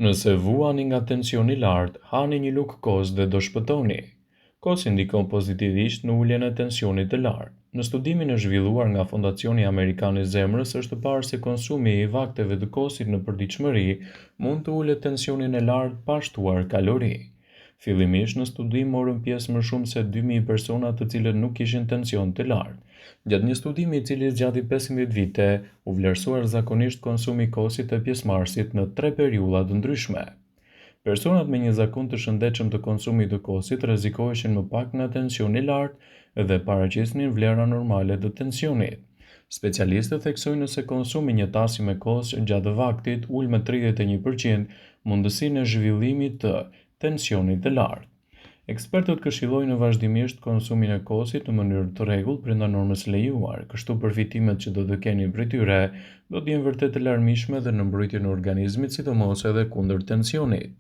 Nëse vuani nga tensioni i lartë, hani një lugë kos dhe do shpëtoni. Kosi ndikon pozitivisht në uljen e tensionit të lartë. Në studimin e zhvilluar nga Fondacioni Amerikan i Zemrës është parë se konsumi i vakteve të kosit në përditshmëri mund të ulet tensionin e lartë pa shtuar kalori. Fillimisht në studim morën pjesë më shumë se 2000 persona të cilët nuk kishin tension të lartë. Gjatë një studimi i cili zgjati 15 vite, u vlerësuar zakonisht konsumi i kosit të pjesëmarrësit në 3 periudha të ndryshme. Personat me një zakon të shëndetshëm të konsumit të kosit rrezikoheshin më pak nga tensioni i lartë dhe paraqisnin vlera normale të tensionit. Specialistët theksojnë se konsumi një tasi me kos gjatë vaktit ul me 31% mundësinë e zhvillimit të tensionit të lartë. Ekspertët këshillojnë vazhdimisht konsumin e kosit në mënyrë të rregullt brenda normës lejuar, kështu përfitimet që do të keni prej tyre do të jenë vërtet të larmishme dhe në mbrojtjen e organizmit, sidomos edhe kundër tensionit.